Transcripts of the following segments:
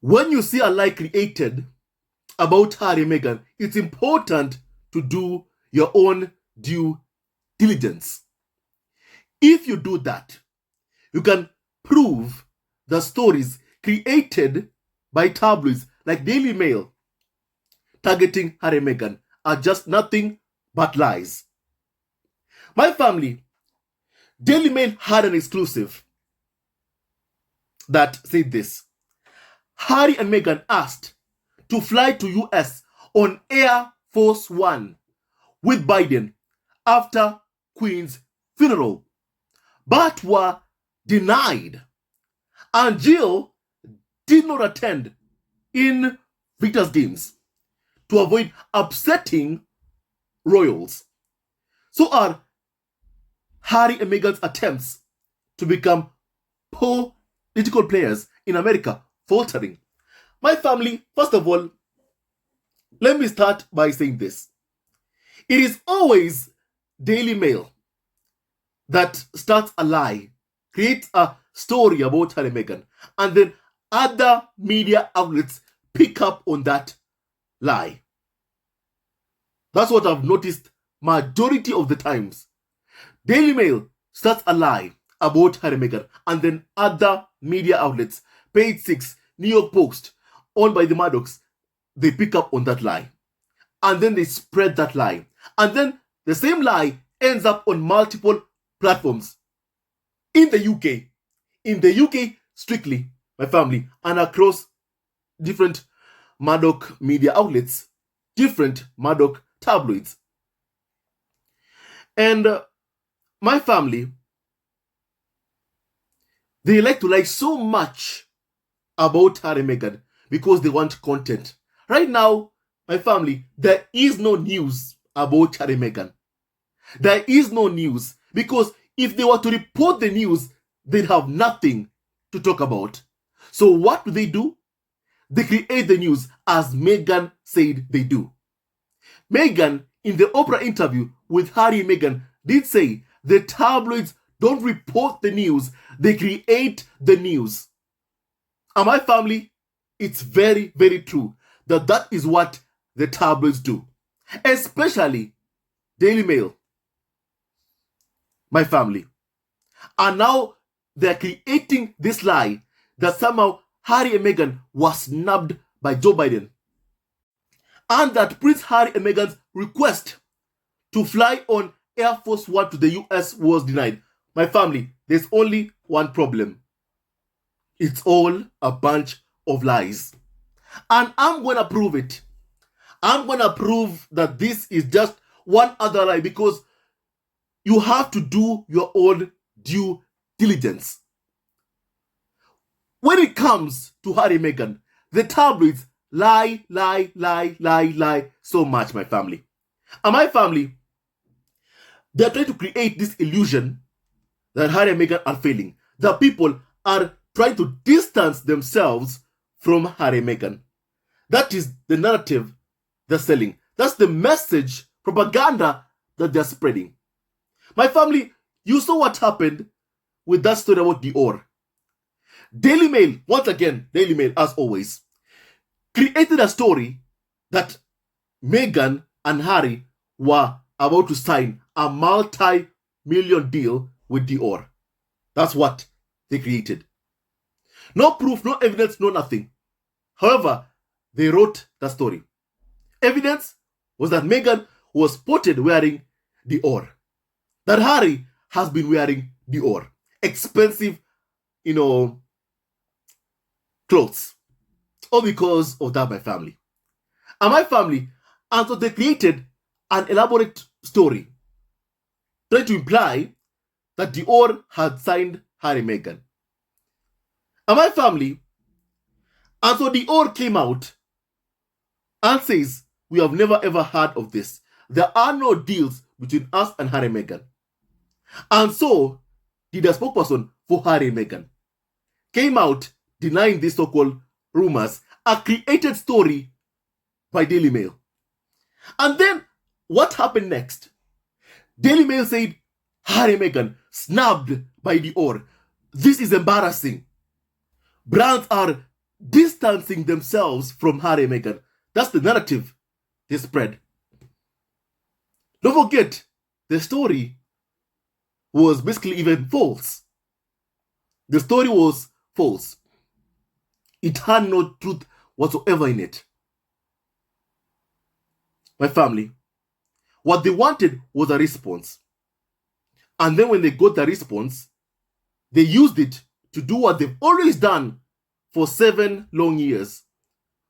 When you see a lie created about Harry and Meghan, it's important to do your own due diligence. If you do that, you can prove the stories created by tabloids like Daily Mail targeting Harry and Meghan are just nothing but lies. My family, Daily Mail had an exclusive that said this: Harry and Meghan asked to fly to US on Air Force One with Biden after Queen's funeral, but were denied. And Jill did not attend in Victor's games to avoid upsetting royals. So are Harry and Meghan's attempts to become political players in America faltering? My family, first of all, let me start by saying this. It is always Daily Mail that starts a lie, creates a story about Harry and Meghan, and then other media outlets pick up on that lie. That's what I've noticed majority of the times. Daily Mail starts a lie about Harry and Meghan, and then other media outlets, Page 6, New York Post, owned by the Maddox, they pick up on that lie. And then they spread that lie. And then the same lie ends up on multiple platforms. In the UK strictly, my family, and across different Murdoch media outlets, different Murdoch tabloids. And my family, they like to lie so much about Harry and Meghan because they want content. Right now, my family, there is no news about Harry and Meghan. There is no news because if they were to report the news, they'd have nothing to talk about. So what do? They create the news as Meghan said they do. Meghan, in the Oprah interview with Harry and Meghan, did say the tabloids don't report the news, they create the news. And my family, it's very, very true that is what the tabloids do. Especially Daily Mail. My family. And now they're creating this lie that somehow Harry and Meghan was snubbed by Joe Biden. And that Prince Harry and Meghan's request to fly on Air Force One to the US was denied. My family, there's only one problem. It's all a bunch of lies. And I'm going to prove it. I'm going to prove that this is just one other lie because you have to do your own due diligence. When it comes to Harry and Meghan, the tabloids lie so much, my family. And my family, they're trying to create this illusion that Harry and Meghan are failing. That people are trying to distance themselves from Harry and Meghan. That is the narrative they're selling. That's the message, propaganda that they're spreading. My family, you saw what happened with that story about Dior. Daily Mail, once again, Daily Mail, as always, created a story that Meghan and Harry were about to sign a multi-million deal with Dior. That's what they created. No proof, no evidence, no nothing. However, they wrote the story. Evidence was that Meghan was spotted wearing Dior. That Harry has been wearing Dior. Expensive, clothes. All because of that, my family. And my family, and so they created an elaborate story trying to imply that Dior had signed Harry and Meghan. And my family, and so Dior came out and says, we have never ever heard of this. There are no deals between us and Harry and Meghan. And so did a spokesperson for Harry and Meghan came out denying these so-called rumors, a created story by Daily Mail. And then what happened next? Daily Mail said, Harry and Meghan snubbed by Dior. This is embarrassing. Brands are distancing themselves from Harry and Meghan. That's the narrative they spread. Don't forget, the story was basically even false. The story was false. It had no truth whatsoever in it. My family, what they wanted was a response. And then when they got the response, they used it to do what they've always done for 7 long years: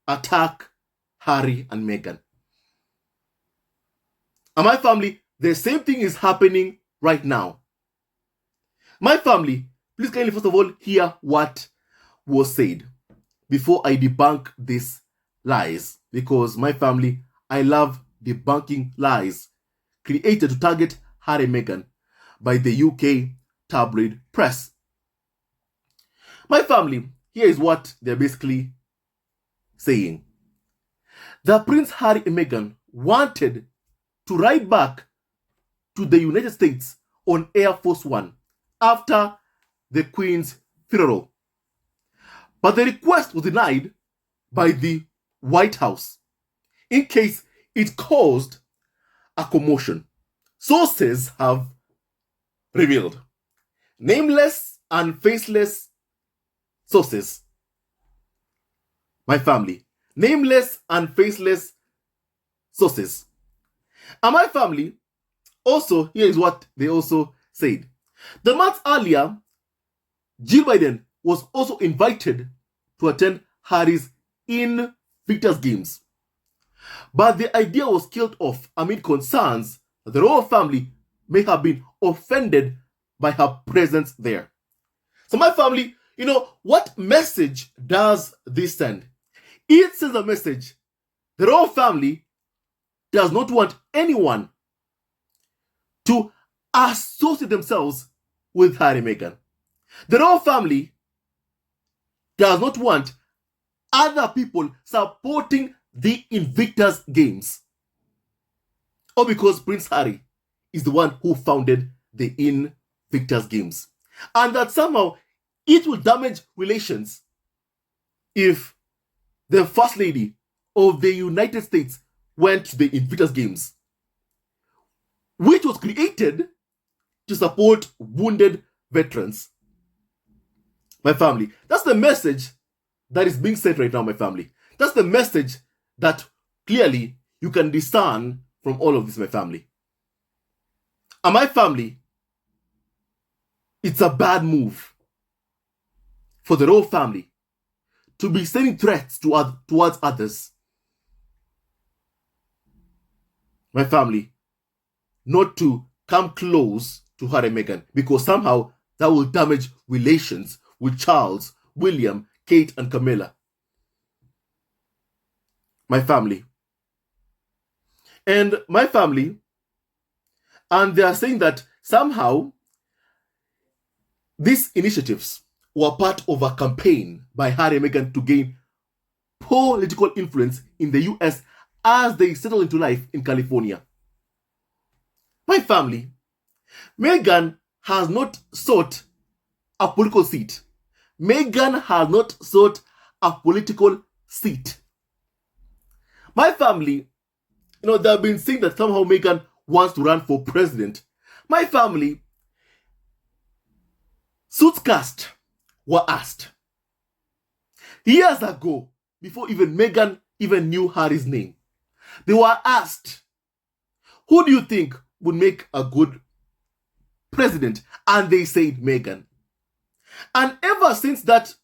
attack Harry and Meghan. And my family, the same thing is happening right now. My family, please kindly first of all hear what was said before I debunk these lies. Because my family, I love debunking lies created to target Harry and Meghan by the UK tabloid press. My family, here is what they're basically saying. The Prince Harry and Meghan wanted to ride back to the United States on Air Force One after the Queen's funeral. But the request was denied by the White House in case it caused a commotion. Sources have revealed. Nameless and faceless sources. My family. Nameless and faceless sources. And my family, also, here is what they also said. The month earlier, Jill Biden was also invited to attend Harry's Invictus Games. But the idea was killed off amid concerns that the royal family may have been offended by her presence there. So my family, what message does this send? It sends a message. The royal family does not want anyone to associate themselves with Harry and Meghan. The royal family does not want other people supporting the Invictus Games. Or because Prince Harry is the one who founded the Invictus Games. And that somehow it will damage relations if the First Lady of the United States went to the Invictus Games, which was created to support wounded veterans. My family, that's the message that is being sent right now, my family. That's the message that clearly you can discern from all of this, my family. And my family, it's a bad move for the royal family to be sending threats towards others. My family, not to come close to Harry and Meghan, because somehow that will damage relations with Charles, William, Kate, and Camilla. My family. And my family, and they are saying that somehow these initiatives were part of a campaign by Harry and Meghan to gain political influence in the US as they settle into life in California. My family, Meghan has not sought a political seat. Meghan has not sought a political seat. My family, they have been saying that somehow Meghan wants to run for president. My family, Suitscast were asked years ago, before even Meghan even knew Harry's name. They were asked, who do you think would make a good president? And they said Meghan. And ever since that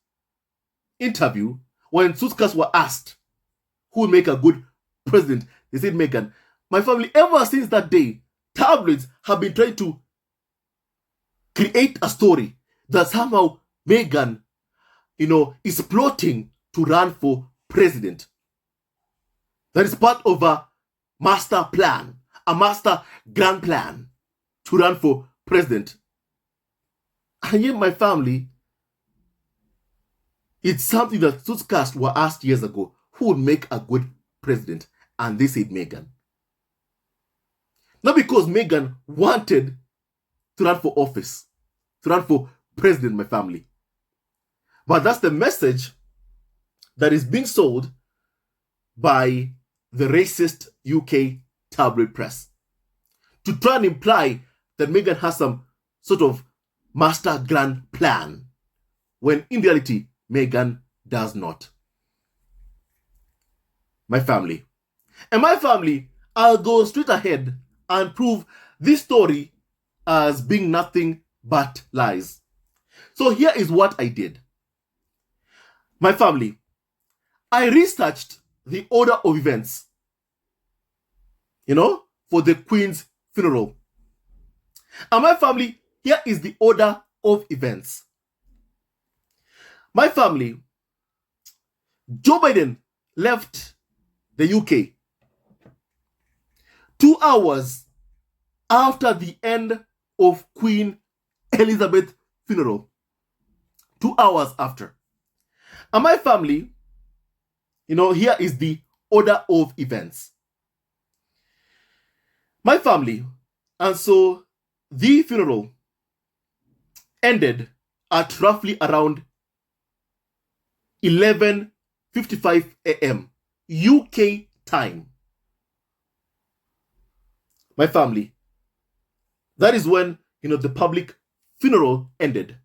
interview, when Suitscast were asked who would make a good president, they said Meghan. My family, ever since that day, tabloids have been trying to create a story that somehow Meghan, is plotting to run for president. That is part of a master plan, a master grand plan to run for president. And yet my family, it's something that Suitscast were asked years ago, who would make a good president? And they said Meghan. Not because Meghan wanted to run for office, to run for president, my family. But that's the message that is being sold by the racist UK tabloid press to try and imply that Meghan has some sort of master grand plan, when in reality, Meghan does not. My family. And my family, I'll go straight ahead and prove this story as being nothing but lies. So here is what I did. My family, I researched the order of events, for the Queen's funeral. And my family, here is the order of events. My family, Joe Biden left the UK 2 hours after the end of Queen Elizabeth's funeral. 2 hours after. And my family, here is the order of events. My family, and so the funeral ended at roughly around 11:55 a.m. UK time. My family, that is when, the public funeral ended.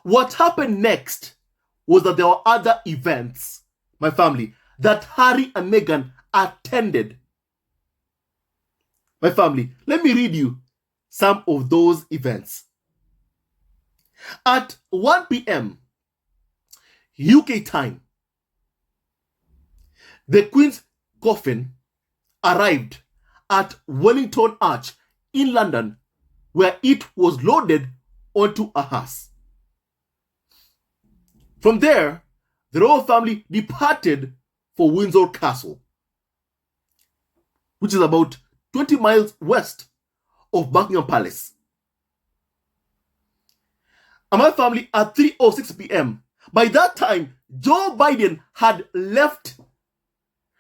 What happened next was that there were other events, my family, that Harry and Meghan attended. My family, let me read you some of those events. At 1 p.m. UK time, the Queen's coffin arrived at Wellington Arch in London, where it was loaded onto a hearse. From there, the royal family departed for Windsor Castle, which is about 20 miles west of Buckingham Palace. And my family, at 3:06 p.m., by that time, Joe Biden had left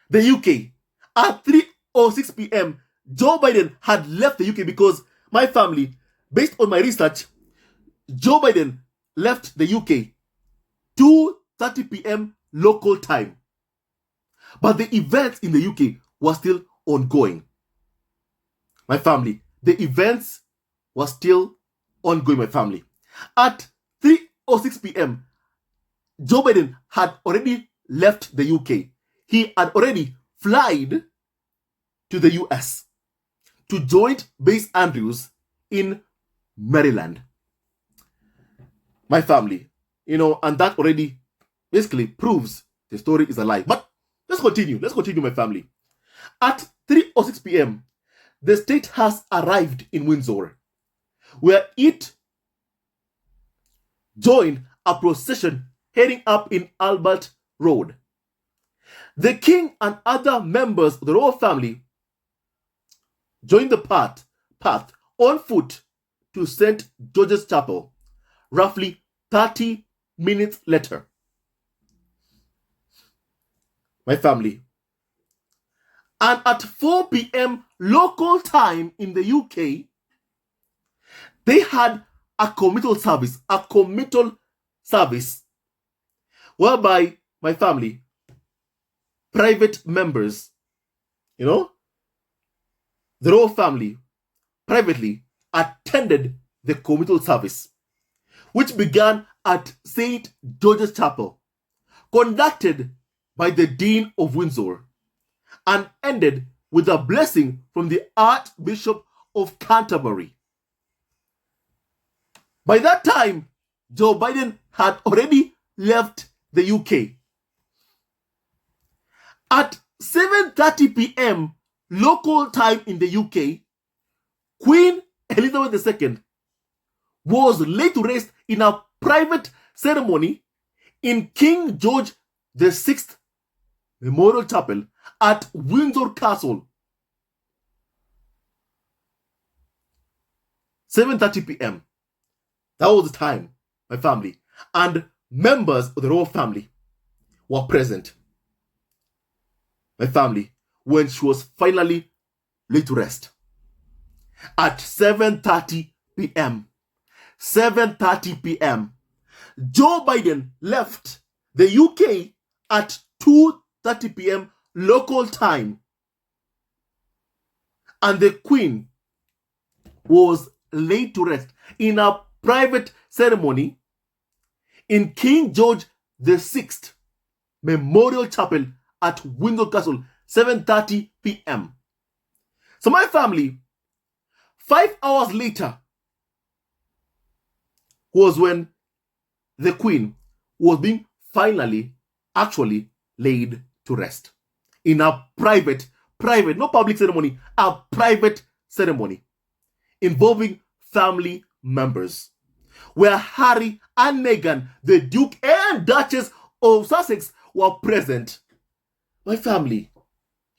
the UK. At 3:06 p.m., Joe Biden had left the UK because my family, based on my research, Joe Biden left the UK 2:30 p.m. local time. But the events in the UK were still ongoing. My family, the events were still ongoing, my family. At 3:06 p.m., Joe Biden had already left the UK. He had already flown to the US to Joint Base Andrews in Maryland. My family, and that already basically proves the story is a lie. But let's continue, my family. At 3:06 p.m., the state has arrived in Windsor, where it joined a procession heading up in Albert Road. The king and other members of the royal family joined the path on foot to St. George's Chapel, roughly 30 minutes later. My family. And at 4 p.m. local time in the UK, they had a committal service, whereby my family, private members, the royal family, privately attended the committal service, which began at St. George's Chapel, conducted by the Dean of Windsor, and ended with a blessing from the Archbishop of Canterbury. By that time, Joe Biden had already left the UK. At 7:30 p.m. local time in the UK, Queen Elizabeth II was laid to rest in a private ceremony in King George VI Memorial Chapel at Windsor Castle. 7:30 p.m. That was the time, my family, and members of the royal family were present. My family, when she was finally laid to rest at 7:30 p.m. 7:30 p.m. Joe Biden left the UK at 2:30 p.m. local time. And the Queen was laid to rest in a private ceremony in King George VI Memorial Chapel at Windsor Castle, 7:30 p.m. So my family, 5 hours later was when the Queen was being finally actually laid to rest in a private, no public ceremony, a private ceremony involving family members, where Harry and Meghan, the Duke and Duchess of Sussex, were present. My family,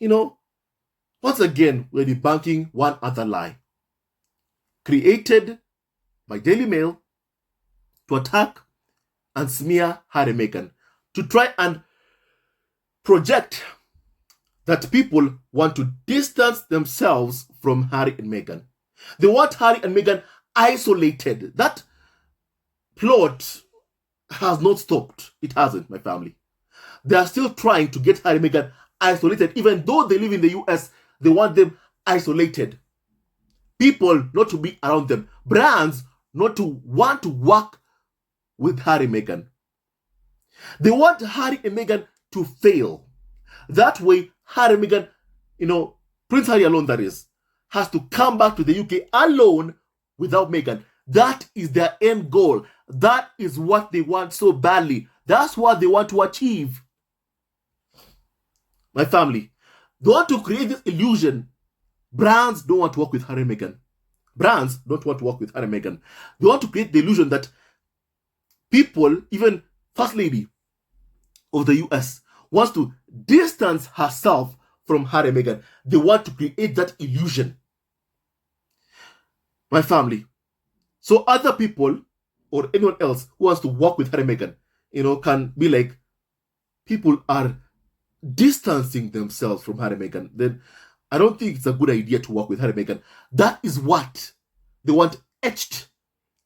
once again, we're debunking one other lie created by Daily Mail to attack and smear Harry and Meghan, to try and project that people want to distance themselves from Harry and Meghan. They want Harry and Meghan isolated. That plot has not stopped. It hasn't, my family. They are still trying to get Harry and Meghan isolated. Even though they live in the US, they want them isolated. People not to be around them. Brands not to want to work with Harry and Meghan. They want Harry and Meghan to fail. That way, Harry and Meghan, Prince Harry alone, that is, has to come back to the UK alone without Meghan. That is their end goal. That is what they want so badly. That's what they want to achieve. My family, they want to create this illusion. Brands don't want to work with Harry and Meghan. Brands don't want to work with Harry and Meghan. They want to create the illusion that people, even First Lady of the US, wants to distance herself from Harry and Meghan. They want to create that illusion. My family. So other people or anyone else who wants to work with Harry and Meghan, can be like, people are distancing themselves from Harry and Meghan. Then I don't think it's a good idea to work with Harry and Meghan. That is what they want etched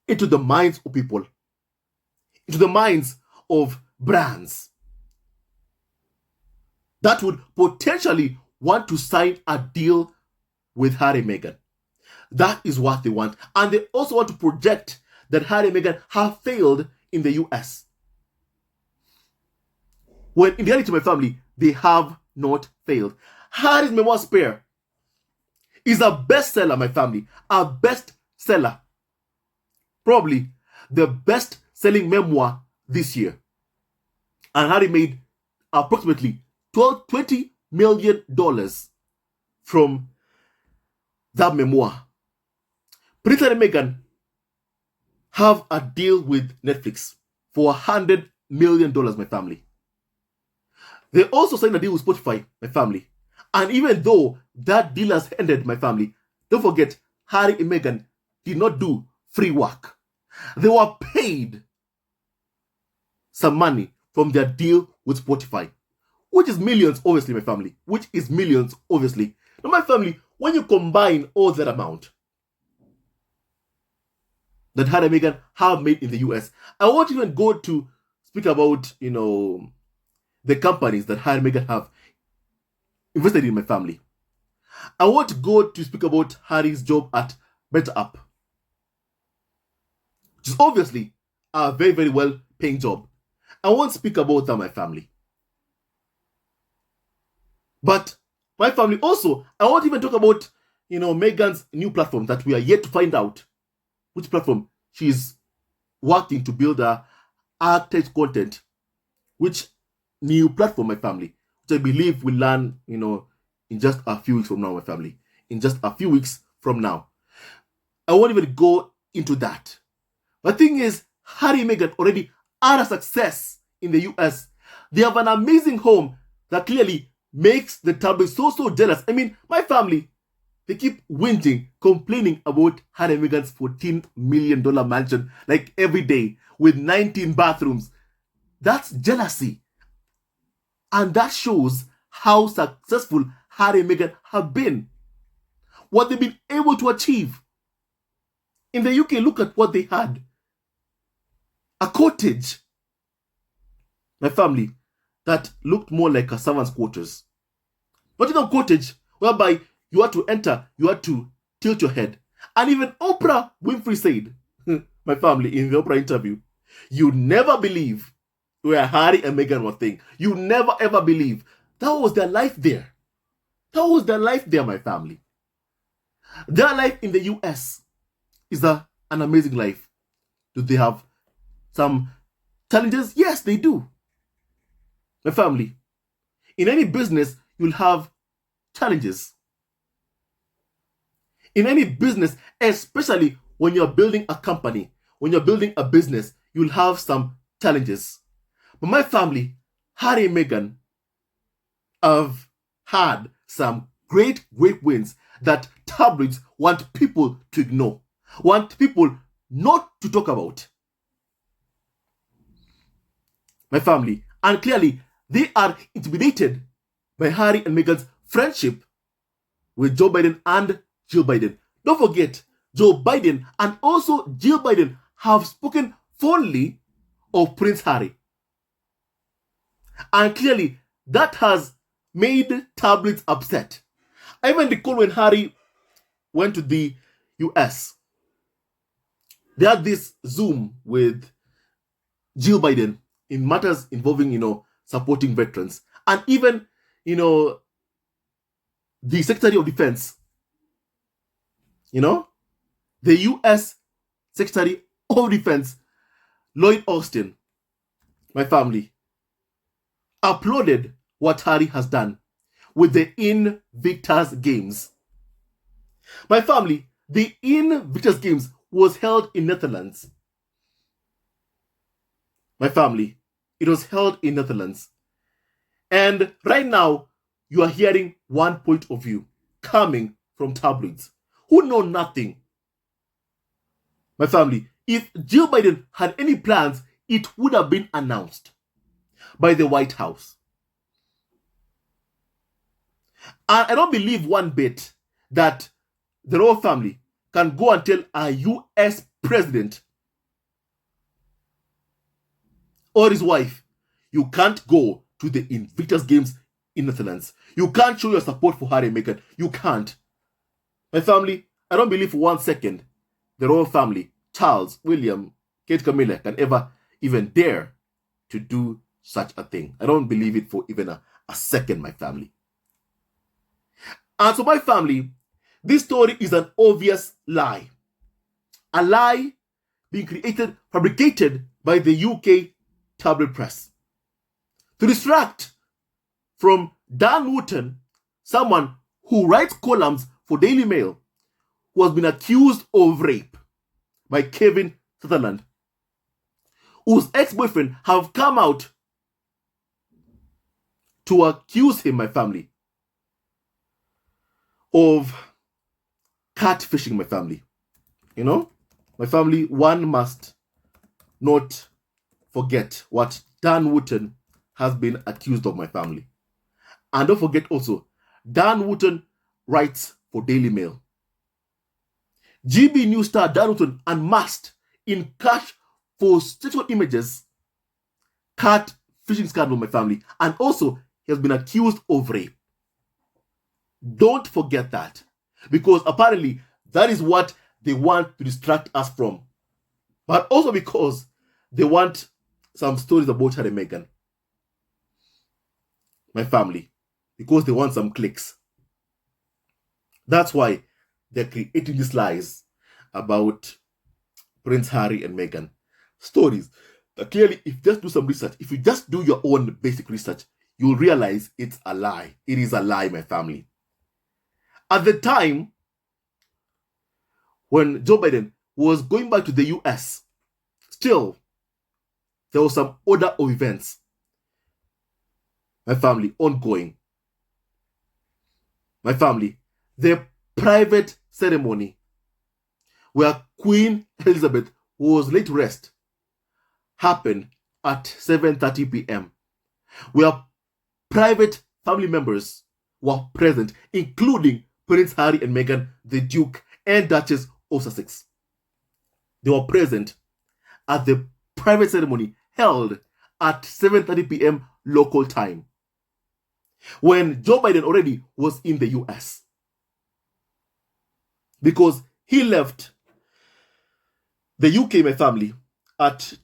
into the minds of people, into the minds of brands that would potentially want to sign a deal with Harry and Meghan. That is what they want. And they also want to project that Harry and Meghan have failed in the US. When in reality, my family, they have not failed. Harry's memoir Spare is a bestseller, my family. A bestseller. Probably the best-selling memoir this year. And Harry made approximately $20 million from that memoir. Prince and Meghan have a deal with Netflix for $100 million, my family. They also signed a deal with Spotify, my family. And even though that deal has ended, my family, don't forget, Harry and Meghan did not do free work. They were paid some money from their deal with Spotify, which is millions, obviously, my family. Which is millions, obviously. Now, my family, when you combine all that amount that Harry and Meghan have made in the US, I won't even go to speak about, the companies that Harry and Meghan have invested in, my family. I want to go to speak about Harry's job at Better Up, which is obviously a very, very well-paying job. I won't speak about that, my family. But my family also, I won't even talk about, Meghan's new platform that we are yet to find out which platform she's working to build her architect content. Which new platform, my family, which I believe will learn, in just a few weeks from now, my family. In just a few weeks from now. I won't even go into that. The thing is, Harry and Meghan already are a success in the US. They have an amazing home that clearly makes the tabloids so jealous. I mean, my family, they keep whinging, complaining about Harry and Meghan's $14 million mansion like every day with 19 bathrooms. That's jealousy. And that shows how successful Harry and Meghan have been. What they've been able to achieve. In the UK, look at what they had. A cottage. My family, that looked more like a servant's quarters. Not even a cottage whereby you had to enter, you had to tilt your head. And even Oprah Winfrey said, my family, in the Oprah interview, you never believe where Harry and Meghan were staying. You never ever believe. That was their life there. That was their life there, my family. Their life in the US is an amazing life. Do they have some challenges? Yes, they do. My family, in any business, you'll have challenges. In any business, especially when you're building a company, when you're building a business, you'll have some challenges. But my family, Harry and Meghan, have had some great wins that tabloids want people to ignore, want people not to talk about. My family, and clearly they are intimidated by Harry and Meghan's friendship with Joe Biden and Jill Biden. Don't forget, Joe Biden and also Jill Biden have spoken fondly of Prince Harry. And clearly, that has made tabloids upset. I even recall when Harry went to the US, they had this Zoom with Jill Biden in matters involving, supporting veterans. And even, the Secretary of Defense, the US Secretary of Defense, Lloyd Austin, my family, applauded what Harry has done with the Invictus Games. My family, the Invictus Games was held in Netherlands. My family, it was held in Netherlands. And right now, you are hearing one point of view coming from tabloids who know nothing. My family, if Jill Biden had any plans, it would have been announced by the White House. And I don't believe one bit that the royal family can go and tell a US president or his wife, you can't go to the Invictus Games in Netherlands. You can't show your support for Harry and Meghan. You can't. My family, I don't believe for 1 second the royal family, Charles, William, Kate Camilla, can ever even dare to do such a thing. I don't believe it for even a second, my family. And so my family, this story is an obvious lie. A lie being created, fabricated by the UK tabloid press to distract from Dan Wootton, someone who writes columns for Daily Mail, who has been accused of rape by Kevin Sutherland, whose ex-boyfriend have come out to accuse him, my family, of catfishing, my family. My family, one must not forget what Dan Wootton has been accused of, my family. And don't forget also, Dan Wootton writes for Daily Mail. GB News star Dan Wootton unmasked in cash for sexual images, catfishing scandal, my family, and also he has been accused of rape. Don't forget that, because apparently that is what they want to distract us from, but also because they want some stories about Harry and Meghan, my family, because they want some clicks. That's why they're creating these lies about Prince Harry and Meghan. Stories that clearly, if you just do some research, if you just do your own basic research, you'll realize it's a lie. It is a lie, my family. At the time when Joe Biden was going back to the US, still, there was some order of events, my family, ongoing. My family, the private ceremony where Queen Elizabeth was laid to rest happened at 7:30 p.m. where private family members were present, including Prince Harry and Meghan, the Duke and Duchess of Sussex. They were present at the private ceremony held at 7:30 p.m. local time, when Joe Biden already was in the US. Because he left the UK, my family, at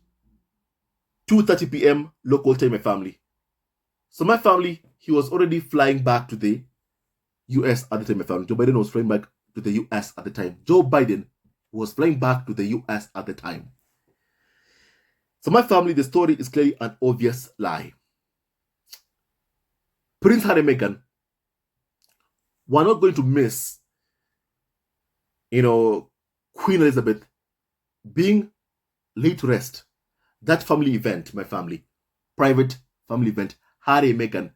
2:30 p.m. local time, my family. So my family, he was already flying back to the US at the time, my family. Joe Biden was flying back to the US at the time. Joe Biden was flying back to the US at the time. So my family, the story is clearly an obvious lie. Prince Harry and Meghan were not going to miss, Queen Elizabeth being laid to rest. That family event, my family, private family event, Harry and Meghan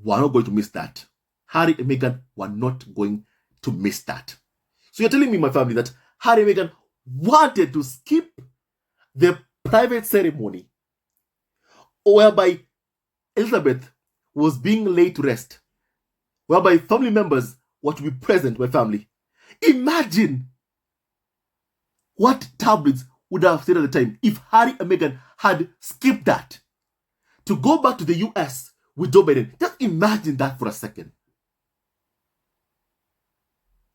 were not going to miss that. Harry and Meghan were not going to miss that. So you're telling me, my family, that Harry and Meghan wanted to skip the private ceremony whereby Elizabeth was being laid to rest, whereby family members were to be present, my family. Imagine what tabloids would have said at the time if Harry and Meghan had skipped that to go back to the US with Joe Biden. Just imagine that for a second.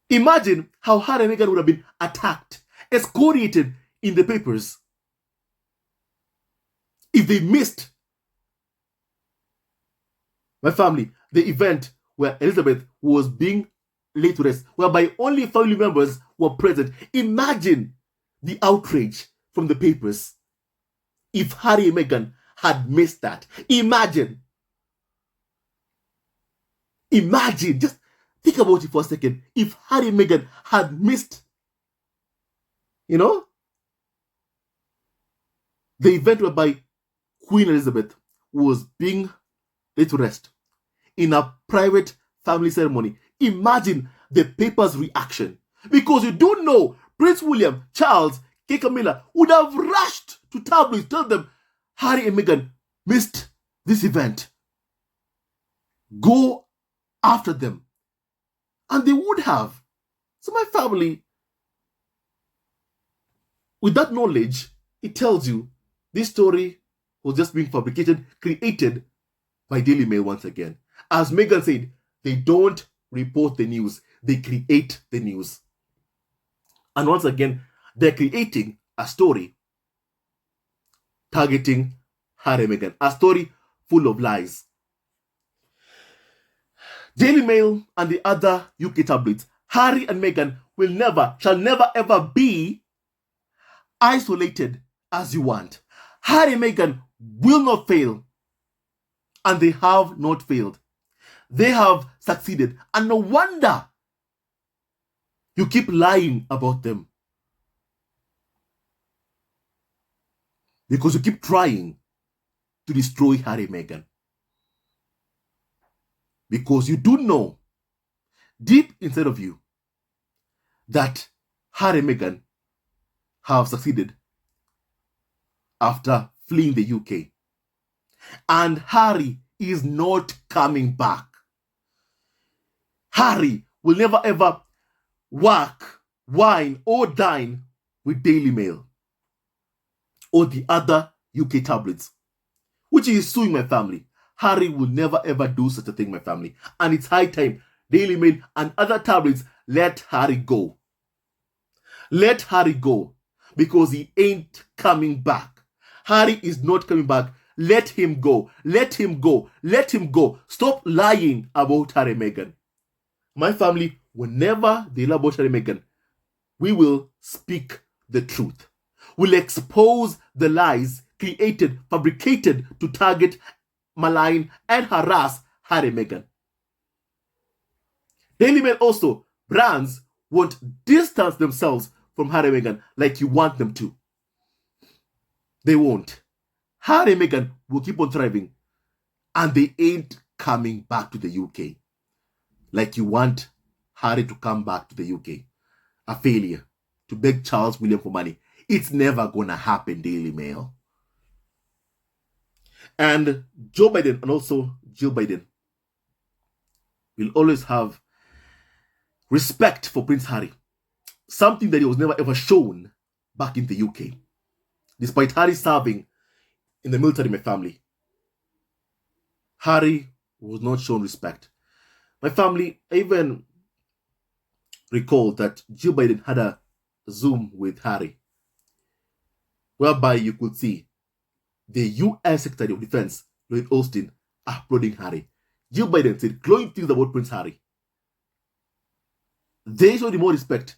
Imagine how Harry and Meghan would have been attacked, excoriated in the papers if they missed, my family, the event where Elizabeth was being laid to rest, whereby only family members were present. Imagine the outrage from the papers if Harry and Meghan had missed that. Imagine, just think about it for a second. If Harry and Meghan had missed, the event whereby Queen Elizabeth was being laid to rest in a private family ceremony, imagine the paper's reaction. Because you do know Prince William, Charles, Kate Camilla would have rushed to tabloids, tell them Harry and Meghan missed this event. Go after them. And they would have. So my family, with that knowledge, it tells you this story was just being fabricated, created by Daily Mail once again. As Meghan said, they don't report the news, they create the news. And once again, they're creating a story targeting Harry and Meghan, a story full of lies. Daily Mail and the other UK tabloids, Harry and Meghan shall never ever be isolated as you want. Harry and Meghan will not fail. And they have not failed. They have succeeded. And no wonder you keep lying about them. Because you keep trying to destroy Harry and Meghan. Because you do know, deep inside of you, that Harry and Meghan have succeeded after fleeing the UK. And Harry is not coming back. Harry will never ever work, wine, or dine with Daily Mail or the other UK tabloids, which is suing my family. Harry will never ever do such a thing, my family. And it's high time Daily Mail and other tabloids let Harry go. Let Harry go, because he ain't coming back. Harry is not coming back. Let him go. Let him go. Let him go. Stop lying about Harry and Meghan. My family, whenever they lie about Harry and Meghan, we will speak the truth. We'll expose the lies created, fabricated to target, malign, and harass Harry and Meghan. Daily Mail also, brands won't distance themselves from Harry and Meghan like you want them to. They won't. Harry and Meghan will keep on thriving, and they ain't coming back to the UK like you want Harry to come back to the UK. A failure to beg Charles William for money. It's never gonna happen, Daily Mail. And Joe Biden and also Jill Biden will always have respect for Prince Harry, something that he was never ever shown back in the UK, despite Harry serving in the military, my family. Harry was not shown respect. My family, I even recall that Joe Biden had a Zoom with Harry, whereby you could see the US Secretary of Defense, Lloyd Austin, applauding Harry. Joe Biden said glowing things about Prince Harry. They showed him more respect.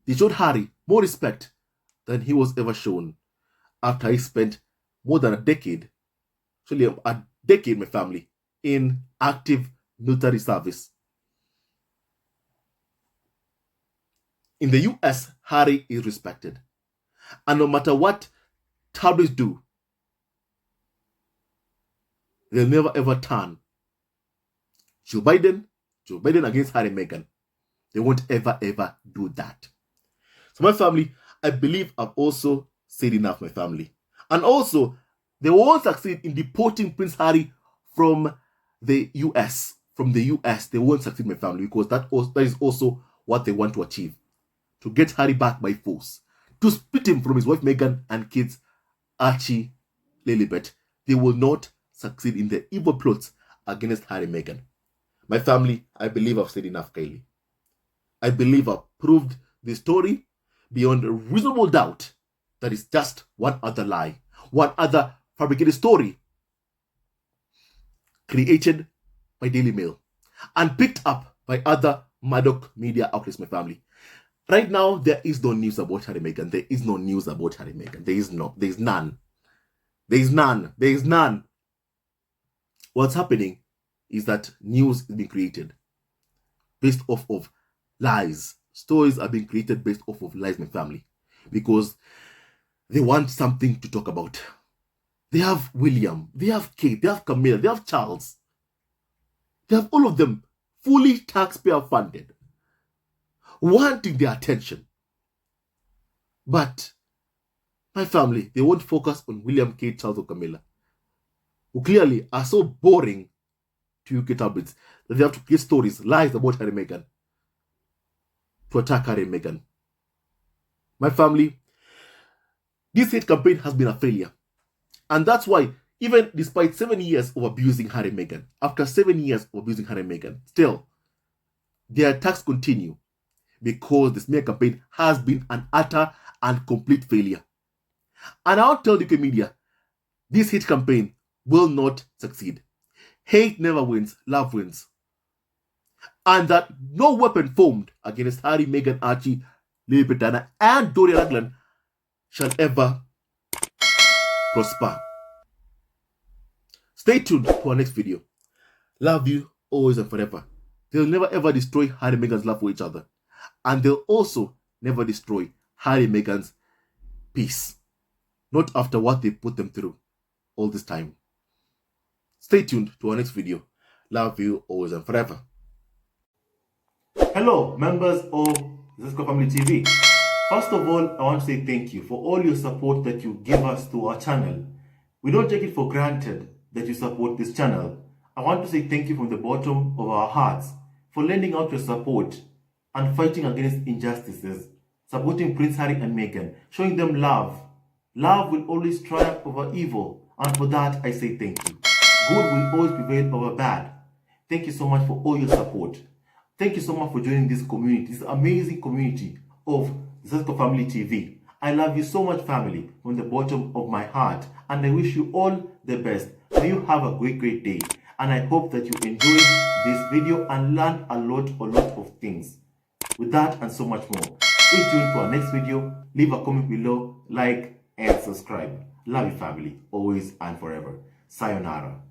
They showed Harry more respect than he was ever shown after he spent more than a decade, actually a decade, my family, in active military service. In the US, Harry is respected. And no matter what tabloids do, they'll never ever turn Joe Biden against Harry and Meghan. They won't ever do that. So my family, I believe I've also said enough, my family. And also, they won't succeed in deporting Prince Harry from the US. From the US, they won't succeed, my family, because that is also what they want to achieve. To get Harry back by force. To split him from his wife Meghan and kids Archie, Lilibet. They will not succeed in their evil plots against Harry and Meghan. My family, I believe I've said enough, Kylie. I believe I've proved the story beyond a reasonable doubt that it's just one other lie, one other fabricated story created by Daily Mail and picked up by other Murdoch media outlets, my family. Right now, there is no news about Harry and Meghan. There is no news about Harry and Meghan. There is none. There is none. There is none. What's happening is that news is being created based off of lies. Stories are being created based off of lies, my family, because they want something to talk about. They have William, they have Kate, they have Camilla, they have Charles. They have all of them fully taxpayer funded, wanting their attention. But my family, they won't focus on William, Kate, Charles, or Camilla, who clearly are so boring to UK tabloids that they have to create stories, lies about Harry and Meghan to attack Harry and Meghan. My family, this hate campaign has been a failure. And that's why, even despite 7 years of abusing Harry and Meghan, after 7 years of abusing Harry and Meghan, still, their attacks continue because the smear campaign has been an utter and complete failure. And I'll tell the UK media, this hate campaign will not succeed. Hate never wins, love wins. And that no weapon formed against Harry, Meghan, Archie, Lily Petana, and Doria Ragland shall ever prosper. Stay tuned for our next video. Love you always and forever. They'll never ever destroy Harry and Meghan's love for each other. And they'll also never destroy Harry and Meghan's peace. Not after what they put them through all this time. Stay tuned to our next video. Love you always and forever. Hello, members of Zesco Family TV. First of all, I want to say thank you for all your support that you give us to our channel. We don't take it for granted that you support this channel. I want to say thank you from the bottom of our hearts for lending out your support and fighting against injustices, supporting Prince Harry and Meghan, showing them love. Love will always triumph over evil, and for that I say thank you. Good will always prevail over bad. Thank you so much for all your support. Thank you so much for joining this community, this amazing community of Zesco Family TV. I love you so much, family, from the bottom of my heart, and I wish you all the best. May you have a great day, and I hope that you enjoyed this video and learned a lot of things. With that and so much more, stay tuned to our next video. Leave a comment below, like, and subscribe. Love you, family, always and forever. Sayonara.